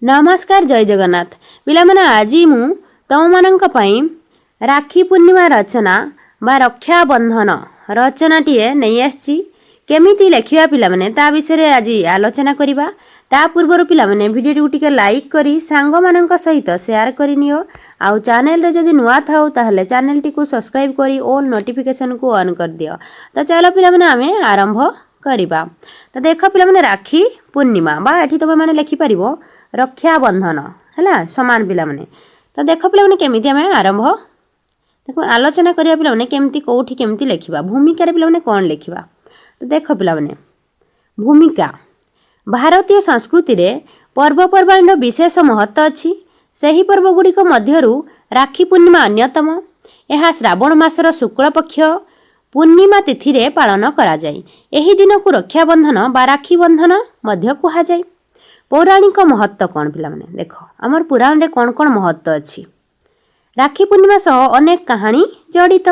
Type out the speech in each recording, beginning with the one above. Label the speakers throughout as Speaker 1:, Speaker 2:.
Speaker 1: नमस्कार जय जगन्नाथ पिलामाने आज मु तुम मानक पई राखी पूर्णिमा रचना बा रक्षा बंधन रचनाटीए नहीं आसी केमिति लेखिबा पिलामाने ता विषय आज आलोचना करिबा। ता पूर्व पिलामाने वीडियो टिके लाइक करी सांग मानक सहित शेयर करि नियो। आउ चैनल रे जदि नुआ थाउ ताहले चैनल टी को सब्सक्राइब करी ऑल नोटिफिकेशन को ऑन कर दियो। तो चलो पिलामाने आमे आरंभ करिबा। तो देख पिलामाने राखी पूर्णिमा बा एठी तुम माने लेखि परिबो रक्षा बंधन है सामान पिला माने। तो देख पिला माने केमिति आमे आरंभ देखो आलोचना करिया पिला माने केमिति कोठी केमिति लेखिबा भूमिका रे पिला माने कोन लेखिबा। तो देख पिला माने भूमिका भारतीय संस्कृति रे पर्वपर्वाणी विशेष महत्व अछि। सही पर्व गुड़िक मध्यरु राखी पूर्णिमा अन्यतम। यह श्रावण मासर शुक्ल पक्ष पूर्णिमा तिथि रे पालन करा जाय। एही दिन को रक्षा बंधन बा राखी बंधन मध्य कुहा जाय। पौराणिक महत्व कौन पिला माने देख आमर पुराण रे कौन कौन महत्व अछि। राखी पूर्णिमा सह अनेक कहानी जड़ित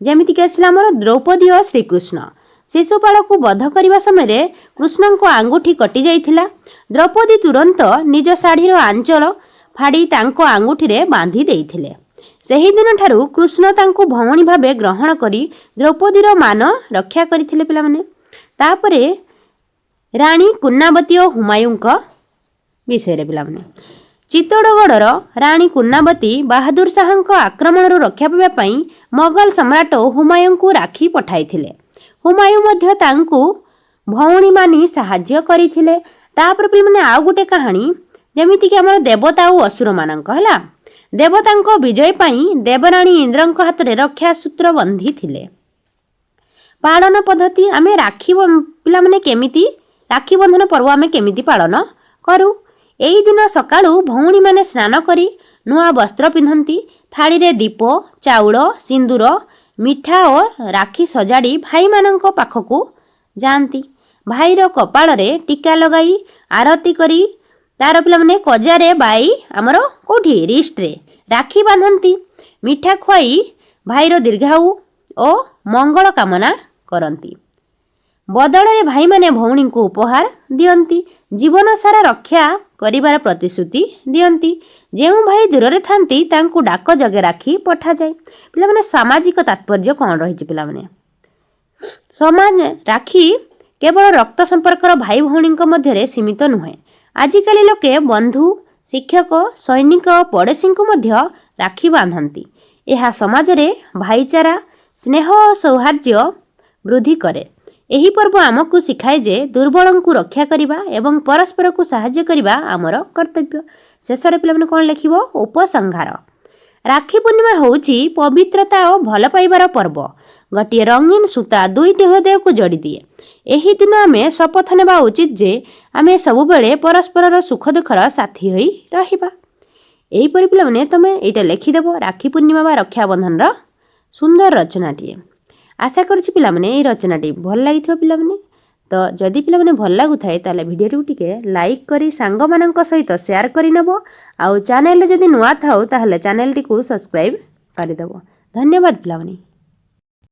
Speaker 1: जेमिति कि आसला आमर द्रौपदी और श्रीकृष्ण शिशुपाल को वध करने समय कृष्ण को आंगुठी कटि जाइथिला। द्रौपदी तुरंत निज शाढ़ीर आंचल फाड़ी तांको आंगुठी रे बांधी देइथिले। सेही दिन ठारू कृष्ण तांको भौणी भाबे ग्रहण करी द्रौपदीर मान रक्षा करथिले पिला माने। तापरे रानी कुन्नावती और हुमायूं विषय पिला माने चित्तौड़गढ़र रानी कुन्नावती बहादुर शाह आक्रमण रक्षा पाई मोगल सम्राट हुमायूं को राखी पठाइथिले। हुमायूं मध्य तांकु भौणी मानी साहाय्य करिथिले। तापर पिला माने आउ गुटे कहानी जेमिति कि हमर देवता और असुर मानक हला देवतांको विजय पाई देवरानी इंद्रंक हाथ रे रक्षा सूत्र बंधी थिले। पालन पद्धति आमे राखी पिला माने केमिति राखी बंधन पर्व आमे केमिति पालन करू। एही दिन सकाळू भौणी माने स्नान करी नुआ वस्त्र पिंधंती। थाली रे दीप चाउल सिंदूर मिठा और राखी सजाड़ी भाई मानंको पाखकू जानती। भाईर कपाल रे टीका लगाई आरती करी तार पिला माने कजारे बाई हमरो कोठी रिस्ट रे राखी बांधंती। मिठा खुआई भाईर दीर्घायु और मंगल कामना करंती। बदल रे भाई माने भौणी को उपहार दियंती। जीवन सारा रक्षा करिबार प्रतिश्रुति दियंती। जेउ भाई दूर रे थांती तांकु डाक जगे राखी पठा जाय। पिला माने सामाजिक तात्पर्य कोन रहिछि पिला माने समाज राखी केवल रक्त संपर्कर भाई भौणी मध्य रे सीमित नुहे। आजिकाली लोके बंधु शिक्षक सैनिक पड़ोसी को मध्य राखी बांधंती। यह समाज रे भाईचारा स्नेह और सौहार्द्य वृद्धि करे। एही पर्व आमको शिखाए जे दुर्बल को रक्षा करिबा एवं परस्पर को सहाय्य करिबा आमर कर्तव्य। शेष रे पिला माने कोन लेखिबो उपसंहार। राखी पूर्णिमा होउची पवित्रता और भल पाइबार पर्व। गटिए रंगीन सूता दुईटी हृदय को जोड़ी दिए। एही दिन आमे शपथ नेबा उचित जे आमे सब बेले परस्पर सुख दुखर साथी होई रहिबा। एही परि पिला माने तमे एटा लेखि देबो राखी पूर्णिमा बा रक्षा बंधन रा सुंदर रचनाटीए। आशा करछि पिला माने ए रचनाटी भल लागिथो पिला माने। तो जदि पिला माने भल लागु थाए ताले वीडियो टिके लाइक करी सांग मानक सहित शेयर करि नबो। आउ चैनल रे जदि नुआ थाउ ताहले चैनल टी को सब्सक्राइब करि दबो। धन्यवाद पिला माने।